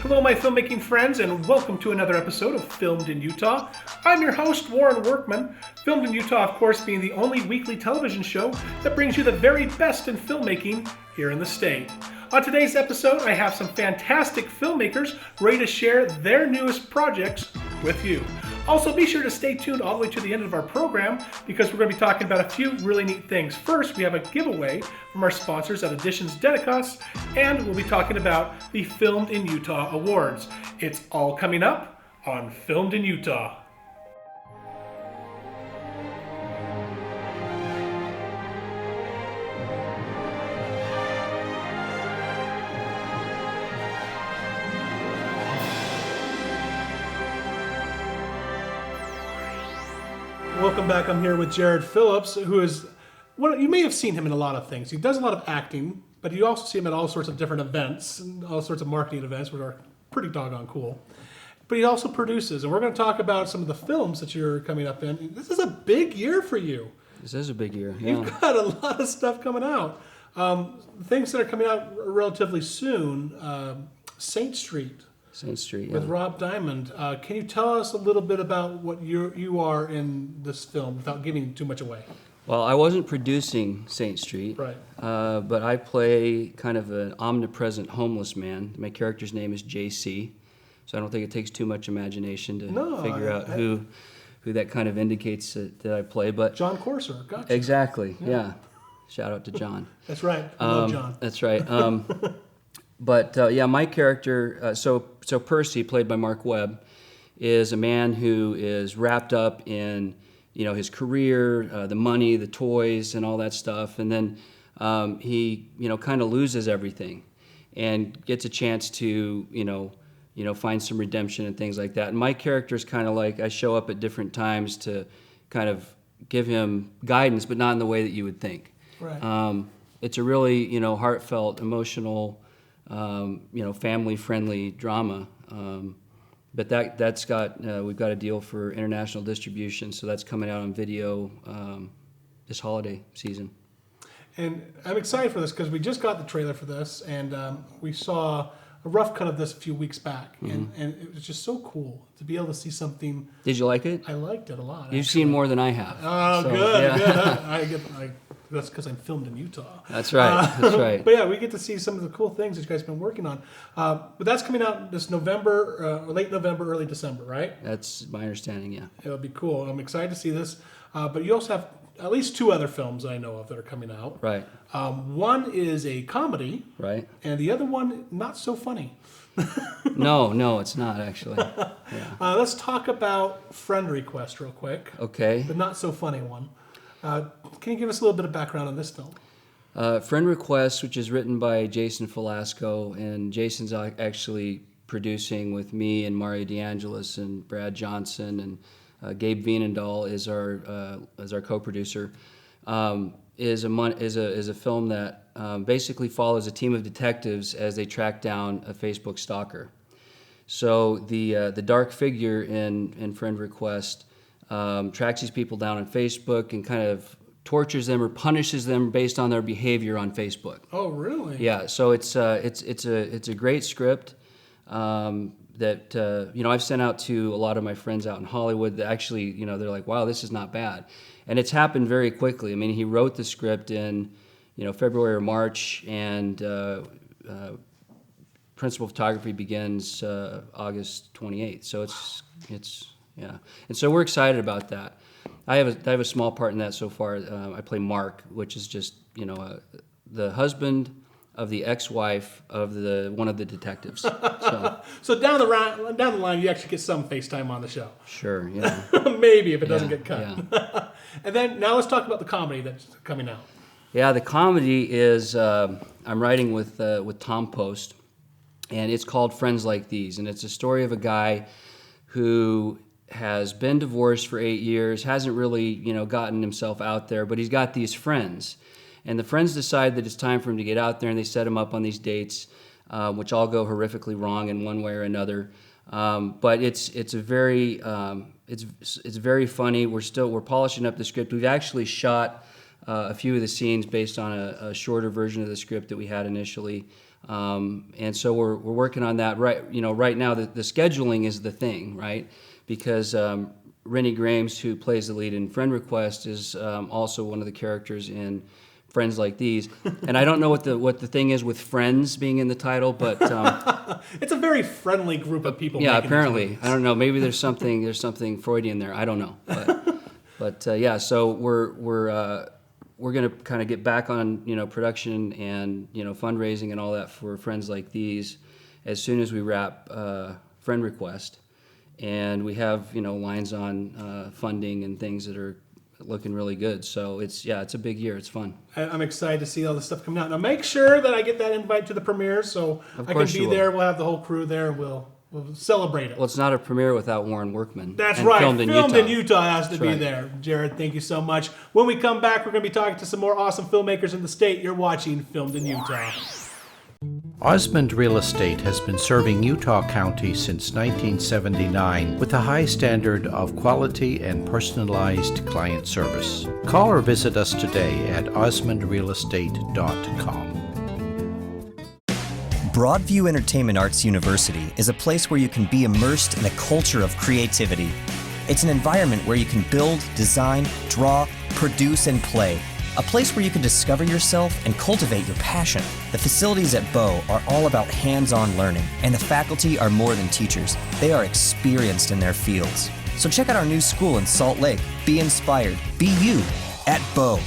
Hello, my filmmaking friends, and welcome to another episode of Filmed in Utah. I'm your host, Warren Workman. Filmed in Utah, of course, being the only weekly television show that brings you the very best in filmmaking here in the state. On today's episode, I have some fantastic filmmakers ready to share their newest projects with you. Also, be sure to stay tuned all the way to the end of our program because we're going to be talking about a few really neat things. First, we have a giveaway from our sponsors at Editions Dedicaces, and we'll be talking about the Filmed in Utah Awards. It's all coming up on Filmed in Utah. Welcome back. I'm here with Jarrod Phillips, who is, well, you may have seen him in a lot of things. He does a lot of acting, but you also see him at all sorts of different events, and all sorts of marketing events, which are pretty doggone cool. But he also produces, and we're going to talk about some of the films that you're coming up in. This is a big year for you. This is a big year, yeah. You've got a lot of stuff coming out. Things that are coming out relatively soon, Saint Street. Saint Street, yeah. With Rob Diamond. Can you tell us a little bit about what you are in this film without giving too much away? Well, I wasn't producing Saint Street, Right. But I play kind of an omnipresent homeless man. My character's name is JC, so I don't think it takes too much imagination to figure out who that kind of indicates that I play. But John Corser, gotcha. Exactly, yeah. Shout out to John. That's right, I love John. That's right. But yeah, my character, so Percy, played by Mark Webb, is a man who is wrapped up in, his career, the money, the toys, and all that stuff, and then he, kind of loses everything, and gets a chance to, find some redemption and things like that. And my character is kind of like, I show up at different times to kind of give him guidance, but not in the way that you would think. Right. It's a really, heartfelt, emotional, family-friendly drama, but that's got we've got a deal for international distribution, so that's coming out on video this holiday season. And I'm excited for this because we just got the trailer for this, and we saw a rough cut of this a few weeks back, and it was just so cool to be able to see something. Did you like it? I liked it a lot. You've seen more than I have. Oh, so, good, yeah. good. That's because I'm filmed in Utah. That's right. That's right. But yeah, we get to see some of the cool things that you guys have been working on. But that's coming out this November, late November, early December, right? That's my understanding. Yeah. It'll be cool. I'm excited to see this. But you also have at least two other films I know of that are coming out. Right. One is a comedy. Right. And the other one not so funny. No, it's not actually. Yeah. Let's talk about Friend Request real quick. Okay. The not so funny one. Can you give us a little bit of background on this film? Friend Request, which is written by Jason Falasco, and Jason's actually producing with me and Mario DeAngelis and Brad Johnson, and Gabe Vienendahl is our co-producer. Is a film that basically follows a team of detectives as they track down a Facebook stalker. So the dark figure in Friend Request tracks these people down on Facebook and kind of tortures them or punishes them based on their behavior on Facebook. Oh, really? Yeah. So it's a great script that I've sent out to a lot of my friends out in Hollywood. That actually, they're like, wow, this is not bad, and it's happened very quickly. I mean, he wrote the script in February or March, and principal photography begins August 28th. So it's. Yeah, and so we're excited about that. I have a small part in that so far. I play Mark, which is just the husband of the ex-wife of one of the detectives. So down the line, you actually get some FaceTime on the show. Sure, yeah. Maybe if it doesn't get cut. Yeah. And then now let's talk about the comedy that's coming out. Yeah, the comedy is I'm writing with Tom Post, and it's called Friends Like These, and it's a story of a guy who has been divorced for 8 years, hasn't really, gotten himself out there, but he's got these friends. And the friends decide that it's time for him to get out there, and they set him up on these dates, which all go horrifically wrong in one way or another. But it's very funny. We're polishing up the script. We've actually shot a few of the scenes based on a shorter version of the script that we had initially. And so we're working on that. Right now the scheduling is the thing, right? Because Rennie Grames, who plays the lead in Friend Request, is also one of the characters in Friends Like These. And I don't know what the thing is with Friends being in the title, but it's a very friendly group of people. Yeah, apparently. I don't know. Maybe there's something Freudian there. I don't know. But yeah. So we're going to kind of get back on production and fundraising and all that for Friends Like These as soon as we wrap Friend Request, and we have lines on funding and things that are looking really good. So it's a big year. It's fun. I'm excited to see all this stuff coming out. Now make sure that I get that invite to the premiere so I can be there. We'll have the whole crew there. We'll celebrate it. Well, it's not a premiere without Warren Workman. That's right. Filmed in Utah has to That's be right. there. Jarrod, thank you so much. When we come back, we're going to be talking to some more awesome filmmakers in the state. You're watching Filmed in Utah. Osmond Real Estate has been serving Utah County since 1979 with a high standard of quality and personalized client service. Call or visit us today at osmondrealestate.com. Broadview Entertainment Arts University is a place where you can be immersed in a culture of creativity. It's an environment where you can build, design, draw, produce, and play. A place where you can discover yourself and cultivate your passion. The facilities at Bow are all about hands-on learning, and the faculty are more than teachers. They are experienced in their fields. So check out our new school in Salt Lake. Be inspired. Be you at Bow.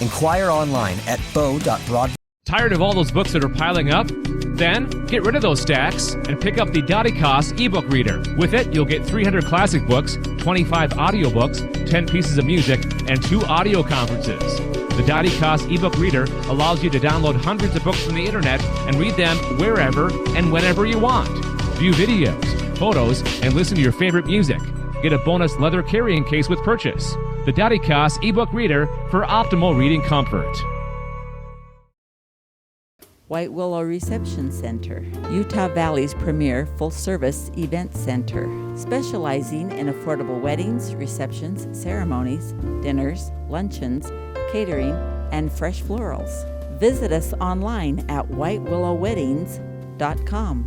Inquire online at bow.broadview. Tired of all those books that are piling up? Then, get rid of those stacks and pick up the Dedicaces ebook reader. With it, you'll get 300 classic books, 25 audiobooks, 10 pieces of music, and 2 audio conferences. The Dedicaces ebook reader allows you to download hundreds of books from the internet and read them wherever and whenever you want. View videos, photos, and listen to your favorite music. Get a bonus leather carrying case with purchase. The Dedicaces ebook reader for optimal reading comfort. White Willow Reception Center, Utah Valley's premier full-service event center, specializing in affordable weddings, receptions, ceremonies, dinners, luncheons, catering, and fresh florals. Visit us online at whitewillowweddings.com.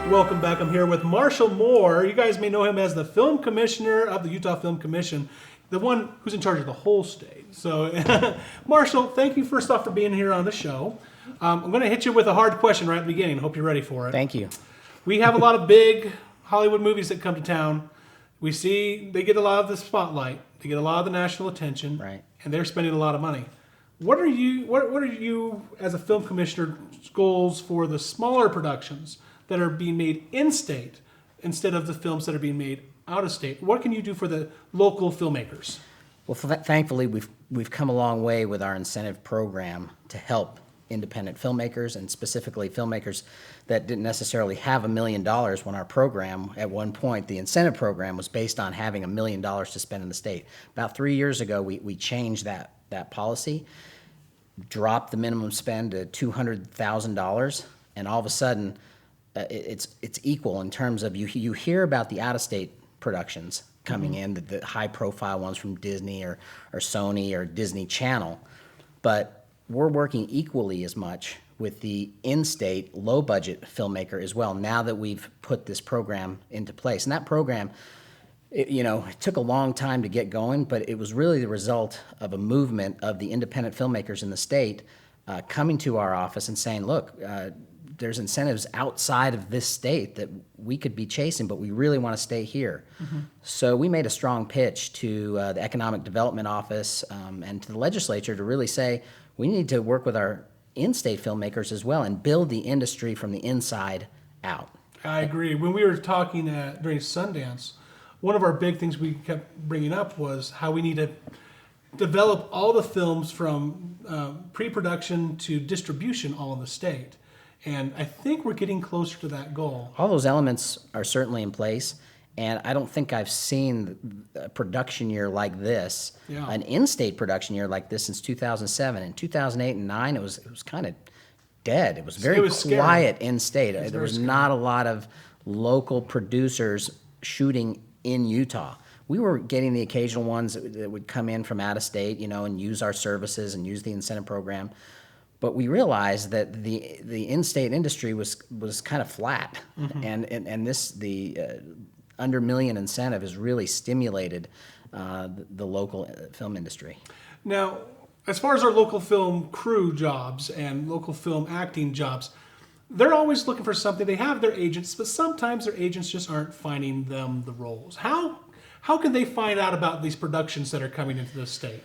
Welcome back. I'm here with Marshall Moore. You guys may know him as the Film Commissioner of the Utah Film Commission, the one who's in charge of the whole state. So, Marshall, thank you first off for being here on the show. I'm going to hit you with a hard question right at the beginning. Hope you're ready for it. Thank you. We have a lot of big Hollywood movies that come to town. We see they get a lot of the spotlight. They get a lot of the national attention. Right. And they're spending a lot of money. What are you as a film commissioner goals for the smaller productions that are being made in state instead of the films that are being made out of state? What can you do for the local filmmakers? Well, thankfully, we've come a long way with our incentive program to help independent filmmakers, and specifically filmmakers that didn't necessarily have $1 million when our program, at one point, the incentive program was based on having $1 million to spend in the state. About 3 years ago, we changed that policy, dropped the minimum spend to $200,000, and all of a sudden, it's equal in terms of you hear about the out-of-state productions coming in, the high-profile ones from Disney or Sony or Disney Channel, but we're working equally as much with the in-state, low-budget filmmaker as well, now that we've put this program into place. And that program, it took a long time to get going, but it was really the result of a movement of the independent filmmakers in the state coming to our office and saying, look, there's incentives outside of this state that we could be chasing, but we really want to stay here. So we made a strong pitch to the Economic Development Office and to the legislature to really say, we need to work with our in-state filmmakers as well and build the industry from the inside out. I agree. When we were talking during Sundance, one of our big things we kept bringing up was how we need to develop all the films from pre-production to distribution all in the state. And I think we're getting closer to that goal. All those elements are certainly in place, and I don't think I've seen a production year like this, an in-state production year like this since 2007. In 2008 and 2009, it was kind of dead. It was very quiet in-state. There was not a lot of local producers shooting in Utah. We were getting the occasional ones that would come in from out of state, and use our services and use the incentive program. But we realized that the in-state industry was kind of flat, and the under $1 million incentive has really stimulated the local film industry. Now, as far as our local film crew jobs and local film acting jobs, they're always looking for something. They have their agents, but sometimes their agents just aren't finding them the roles. How can they find out about these productions that are coming into the state?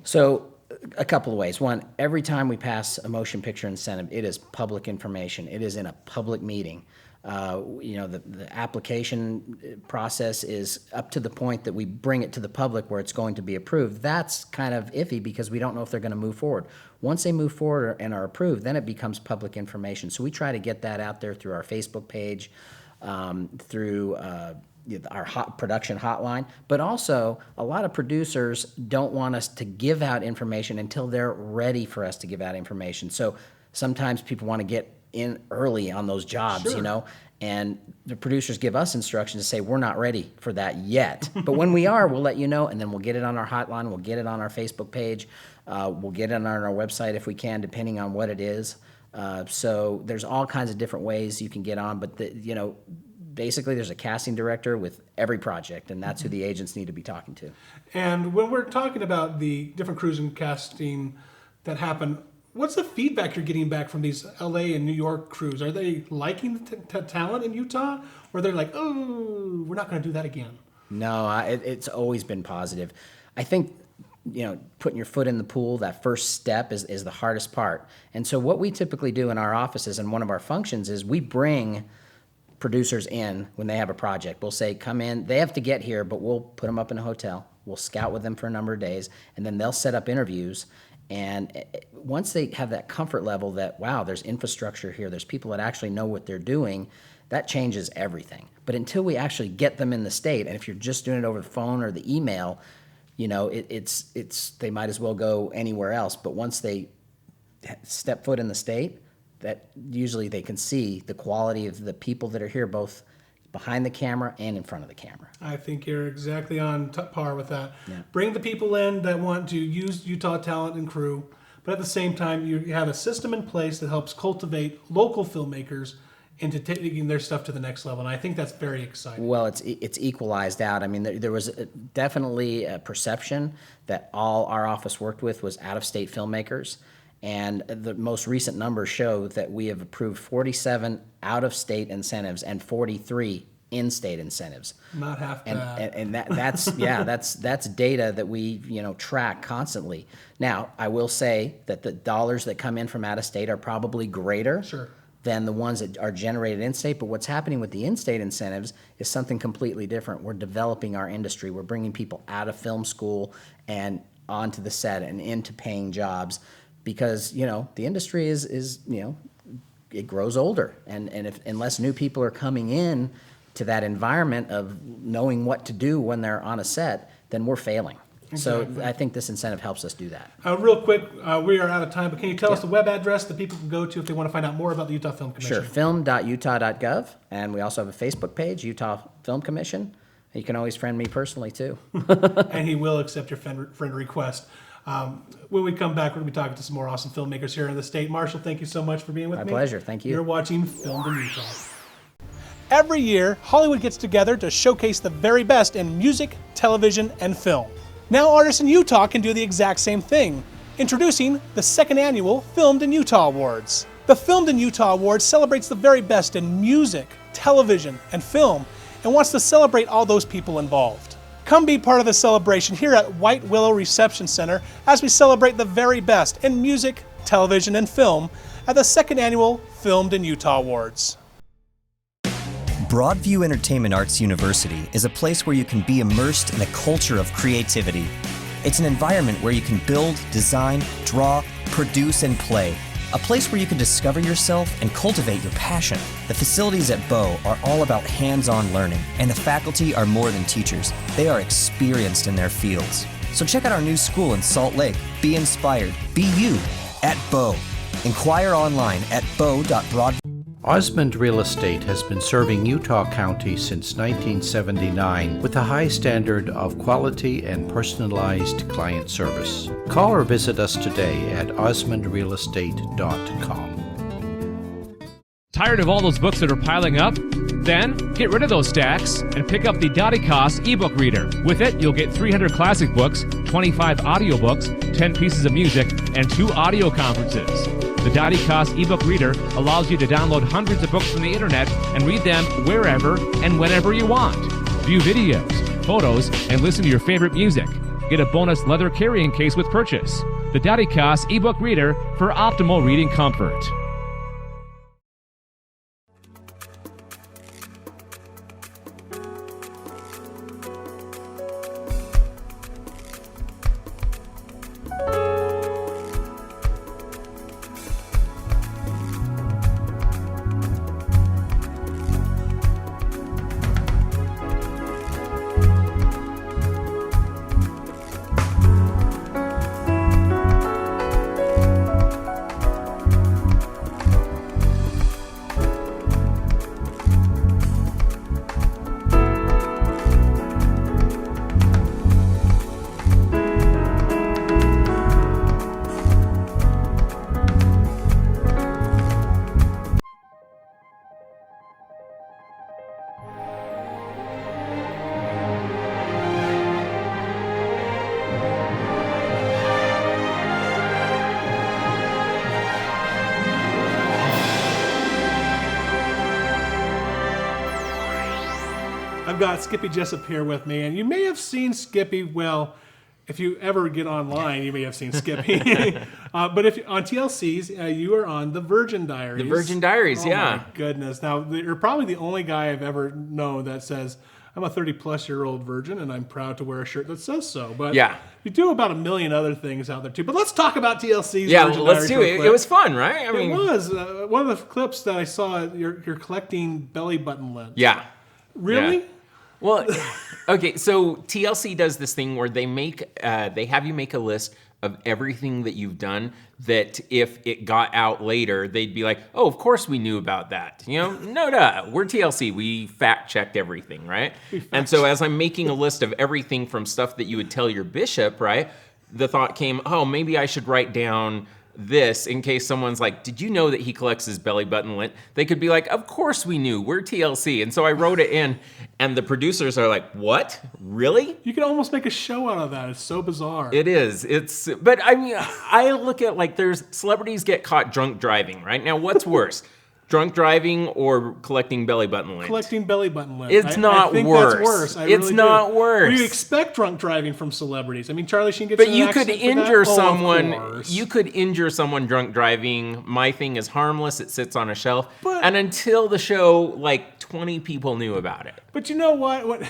So, a couple of ways. One, every time we pass a motion picture incentive, it is public information. It is in a public meeting. The application process is up to the point that we bring it to the public where it's going to be approved. That's kind of iffy because we don't know if they're going to move forward. Once they move forward and are approved, then it becomes public information. So we try to get that out there through our Facebook page, through our production hotline, but also a lot of producers don't want us to give out information until they're ready for us to give out information. So sometimes people want to get in early on those jobs, and the producers give us instructions to say, we're not ready for that yet. But when we are, we'll let you know, and then we'll get it on our hotline, we'll get it on our Facebook page, we'll get it on our website if we can, depending on what it is. So there's all kinds of different ways you can get on, but basically there's a casting director with every project, and that's who the agents need to be talking to. And when we're talking about the different crews and casting that happen, what's the feedback you're getting back from these LA and New York crews? Are they liking the talent in Utah? Or they're like, oh, we're not going to do that again? No, it's always been positive. I think, putting your foot in the pool, that first step is the hardest part. And so what we typically do in our offices and one of our functions is we bring producers in when they have a project. We'll say, come in. They have to get here, but we'll put them up in a hotel. We'll scout with them for a number of days, and then they'll set up interviews. And once they have that comfort level that, wow, there's infrastructure here, there's people that actually know what they're doing, that changes everything. But until we actually get them in the state, and if you're just doing it over the phone or the email, it's they might as well go anywhere else. But once they step foot in the state, that usually they can see the quality of the people that are here, both behind the camera and in front of the camera. I think you're exactly on par with that. Yeah. Bring the people in that want to use Utah talent and crew, but at the same time, you have a system in place that helps cultivate local filmmakers into taking their stuff to the next level, and I think that's very exciting. Well, it's equalized out. I mean, there was definitely a perception that all our office worked with was out-of-state filmmakers. And the most recent numbers show that we have approved 47 out-of-state incentives and 43 in-state incentives. Not half bad. And that's that's data that we track constantly. Now, I will say that the dollars that come in from out-of-state are probably greater than the ones that are generated in-state. But what's happening with the in-state incentives is something completely different. We're developing our industry. We're bringing people out of film school and onto the set and into paying jobs. because the industry is it grows older, and unless new people are coming in to that environment of knowing what to do when they're on a set, then we're failing. So I think this incentive helps us do that. Real quick, we are out of time, but can you tell us the web address that people can go to if they want to find out more about the Utah Film Commission? Sure, film.utah.gov, and we also have a Facebook page, Utah Film Commission. You can always friend me personally, too. And he will accept your friend request. When we come back, we're going to be talking to some more awesome filmmakers here in the state. Marshall, thank you so much for being with me. My pleasure. Thank you. You're watching Filmed in Utah. Every year, Hollywood gets together to showcase the very best in music, television, and film. Now artists in Utah can do the exact same thing. Introducing the second annual Filmed in Utah Awards. The Filmed in Utah Awards celebrates the very best in music, television, and film, and wants to celebrate all those people involved. Come be part of the celebration here at White Willow Reception Center as we celebrate the very best in music, television, and film at the second annual Filmed in Utah Awards. Broadview Entertainment Arts University is a place where you can be immersed in a culture of creativity. It's an environment where you can build, design, draw, produce, and play. A place where you can discover yourself and cultivate your passion. The facilities at Bow are all about hands-on learning, and the faculty are more than teachers. They are experienced in their fields. So check out our new school in Salt Lake. Be inspired. Be you at Bow. Inquire online at bow.broadview. Osmond Real Estate has been serving Utah County since 1979 with a high standard of quality and personalized client service. Call or visit us today at osmondrealestate.com. Tired of all those books that are piling up? Then get rid of those stacks and pick up the Dedicaces ebook reader. With it, you'll get 300 classic books, 25 audiobooks, 10 pieces of music, and 2 audio conferences. The Dedicaces ebook reader allows you to download hundreds of books from the internet and read them wherever and whenever you want. View videos, photos, and listen to your favorite music. Get a bonus leather carrying case with purchase. The Dedicaces ebook reader for optimal reading comfort. I've got Skippy Jessop here with me, and you may have seen Skippy, well, if you ever get online, you may have seen Skippy. But if on TLC's, you are on The Virgin Diaries. The Virgin Diaries, yeah. Oh my goodness. Now, you're probably the only guy I've ever known that says, I'm a 30-plus-year-old virgin, and I'm proud to wear a shirt that says so. But yeah. You do about a million other things out there, too. But let's talk about TLC's yeah, Virgin let's Diaries do it. It was fun, right? It was. One of the clips that I saw, you're collecting belly button lint. Yeah. Really? Yeah. Well, okay, so TLC does this thing where they have you make a list of everything that you've done that if it got out later, they'd be like, oh, of course we knew about that. You know, no, we're TLC. We fact-checked everything, right? And so as I'm making a list of everything from stuff that you would tell your bishop, right, the thought came, oh, maybe I should write down this in case someone's like, did you know that he collects his belly button lint? They could be like, of course we knew, we're TLC. And so I wrote it in, and the producers are like, what? Really? You can almost make a show out of that. It's so bizarre. It is. But I mean, I look at like there's celebrities get caught drunk driving, right? Now, what's worse? Drunk driving or collecting belly button lint? Collecting belly button lint. It's not I think worse. That's worse. It's not worse. We expect drunk driving from celebrities. I mean, Charlie Sheen gets But in an you could accident for injure that? Oh, someone. of course. You could injure someone drunk driving. My thing is harmless. It sits on a shelf. And until the show, like 20 people knew about it. But you know what?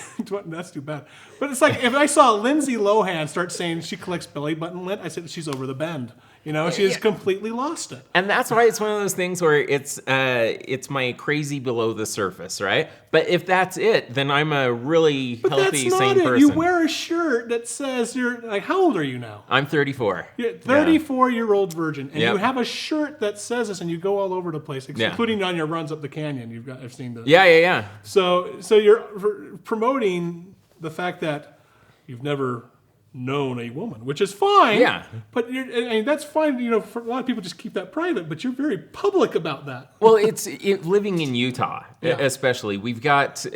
That's too bad. But it's like if I saw Lindsay Lohan start saying she collects belly button lint, I said she's over the bend. You know, she has completely lost it. And that's why it's one of those things where it's my crazy below the surface, right? But if that's it, then I'm a really healthy, sane person. You wear a shirt that says you're like, how old are you now? I'm 34. You're 34-year-old virgin, and you have a shirt that says this, and you go all over the place, including on your runs up the canyon. I've seen those. Yeah. So you're promoting the fact that you've never known a woman, which is fine. Yeah. But that's fine. You know, for a lot of people just keep that private, but you're very public about that. Well, it's living in Utah, especially. We've got.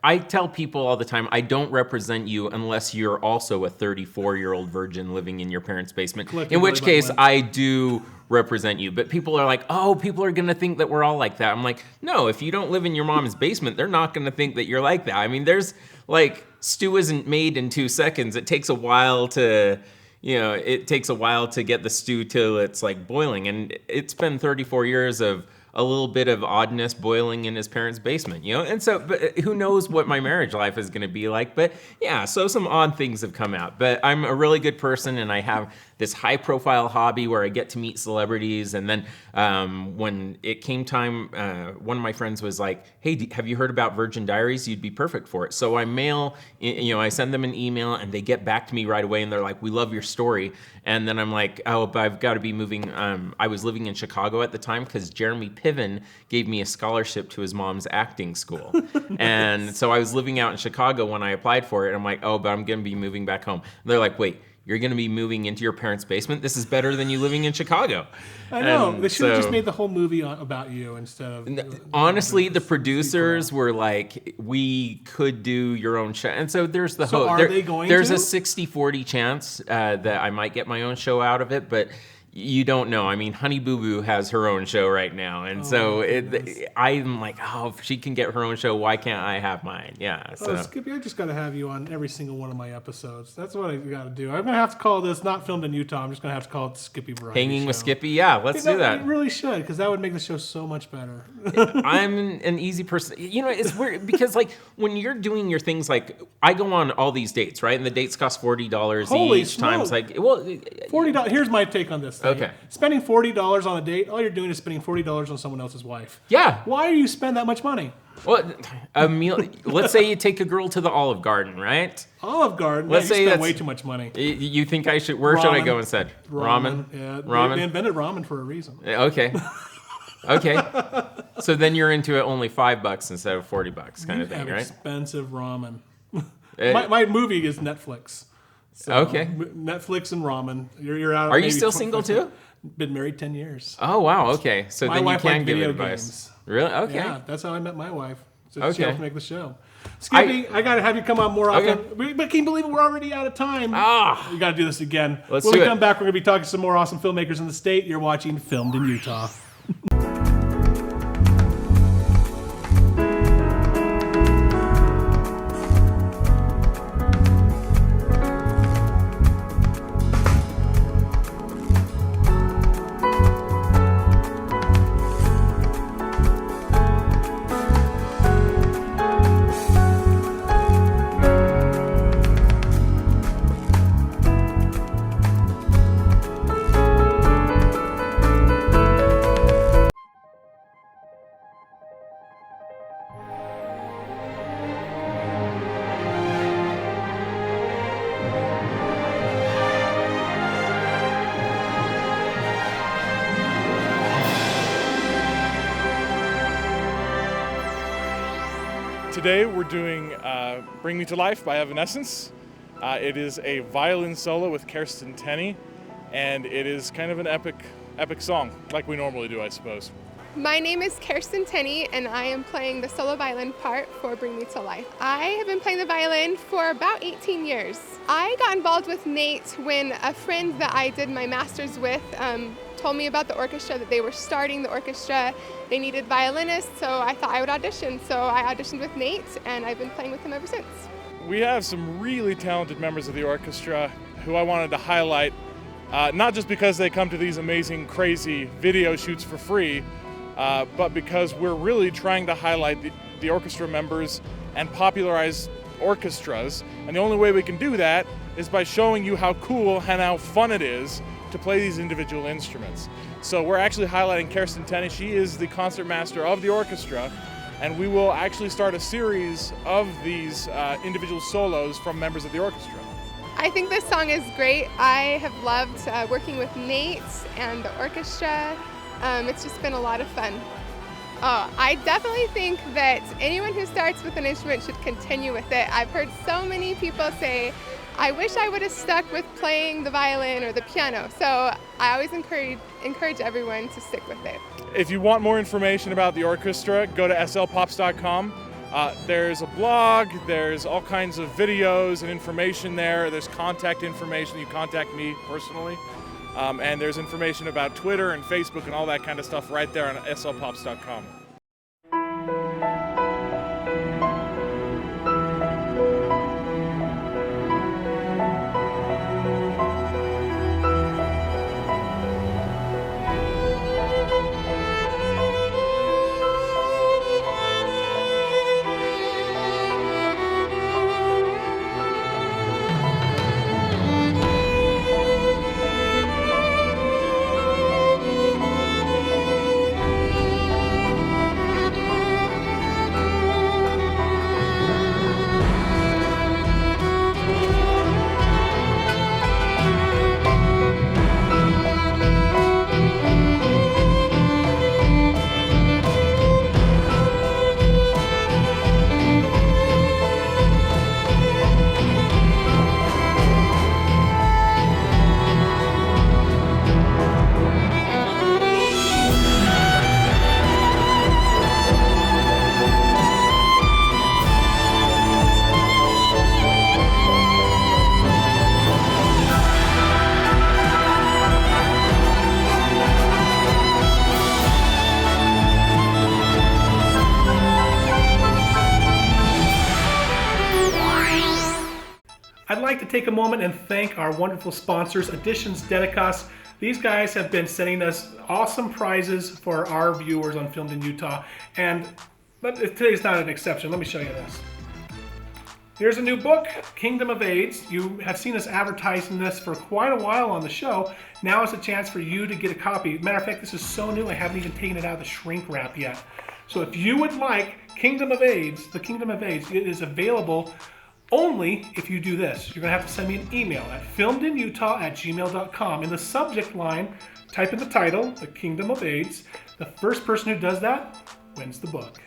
I tell people all the time, I don't represent you unless you're also a 34-year-old virgin living in your parents' basement. In which case, I do represent you. But people are like, oh, people are going to think that we're all like that. I'm like, no, if you don't live in your mom's basement, they're not going to think that you're like that. I mean, there's like, stew isn't made in 2 seconds. It takes a while to, get the stew till it's like boiling. And it's been 34 years of a little bit of oddness boiling in his parents' basement, And so, but who knows what my marriage life is going to be like. But yeah, so some odd things have come out. But I'm a really good person, and I have this high-profile hobby where I get to meet celebrities. And then when it came time, one of my friends was like, hey, have you heard about Virgin Diaries? You'd be perfect for it. So I send them an email, and they get back to me right away, and they're like, we love your story. And then I'm like, oh, but I've got to be moving. I was living in Chicago at the time because Jeremy Piven gave me a scholarship to his mom's acting school. And so I was living out in Chicago when I applied for it. And I'm like, oh, but I'm going to be moving back home. And they're like, wait, you're going to be moving into your parents' basement? This is better than you living in Chicago. I know. They should have just made the whole movie about you instead of... Honestly, the producers were like, we could do your own show. And so there's the hope. Are they going There's to? a 60-40 chance that I might get my own show out of it, but... You don't know. I mean, Honey Boo Boo has her own show right now. And I'm like, oh, if she can get her own show, why can't I have mine? Yeah. So. Skippy, I just got to have you on every single one of my episodes. That's what I got to do. I'm going to have to call this not filmed in Utah. I'm just going to have to call it Skippy Variety Hanging Show. with Skippy? Yeah, let's do that. You really should, because that would make the show so much better. I'm an easy person. It's weird because, like, when you're doing your things, like, I go on all these dates, right? And the dates cost $40 Holy each smoke. times. Like, well, $40. Here's my take on this thing. Okay. Spending $40 on a date, all you're doing is spending $40 on someone else's wife. Yeah. Why do you spend that much money? Well, a meal. Let's say you take a girl to the Olive Garden, right? Olive Garden? Let's say you spend that's way too much money. You think I should? Where should I go instead? Ramen. Yeah, ramen. They invented ramen for a reason. Okay. So then you're into it only $5 instead of $40 kind of thing, right? Expensive ramen. My movie is Netflix. So, okay. Netflix and ramen. You're out. Are you still single too? Been married 10 years. Oh wow. Okay. So my then you wife can liked give video advice. Games. Really? Okay. Yeah, that's how I met my wife. So she Okay. helped make the show. Skippy, I gotta have you come on more often. Okay. But can you believe it? We're already out of time? We gotta do this again. Let's when do we it. come back, we're gonna be talking to some more awesome filmmakers in the state. You're watching Filmed in Utah. Today we're doing Bring Me to Life by Evanescence. It is a violin solo with Kirsten Tenney, and it is kind of an epic song, like we normally do, I suppose. My name is Kirsten Tenney, and I am playing the solo violin part for Bring Me to Life. I have been playing the violin for about 18 years. I got involved with Nate when a friend that I did my master's with told me about the orchestra, that they were starting the orchestra. They needed violinists, so I thought I would audition. So I auditioned with Nate, and I've been playing with him ever since. We have some really talented members of the orchestra who I wanted to highlight, not just because they come to these amazing, crazy video shoots for free, but because we're really trying to highlight the orchestra members and popularize orchestras. And the only way we can do that is by showing you how cool and how fun it is to play these individual instruments. So we're actually highlighting Kirsten Tenney. She is the concert master of the orchestra, and we will actually start a series of these individual solos from members of the orchestra. I think this song is great. I have loved working with Nate and the orchestra. It's just been a lot of fun. I definitely think that anyone who starts with an instrument should continue with it. I've heard so many people say, I wish I would have stuck with playing the violin or the piano. So I always encourage everyone to stick with it. If you want more information about the orchestra, go to slpops.com. There's a blog, there's all kinds of videos and information there. There's contact information. You contact me personally. And there's information about Twitter and Facebook and all that kind of stuff right there on slpops.com. I'd like to take a moment and thank our wonderful sponsors, Editions Dedicaces. These guys have been sending us awesome prizes for our viewers on Filmed in Utah, but today's not an exception. Let me show you this. Here's a new book, Kingdom of AIDS. You have seen us advertising this for quite a while on the show. Now is a chance for you to get a copy. Matter of fact, this is so new I haven't even taken it out of the shrink wrap yet. So if you would like Kingdom of AIDS, the Kingdom of AIDS, it is available only if you do this. You're going to have to send me an email at filmedinutah@gmail.com. In the subject line, type in the title, The Kingdom of AIDS. The first person who does that wins the book.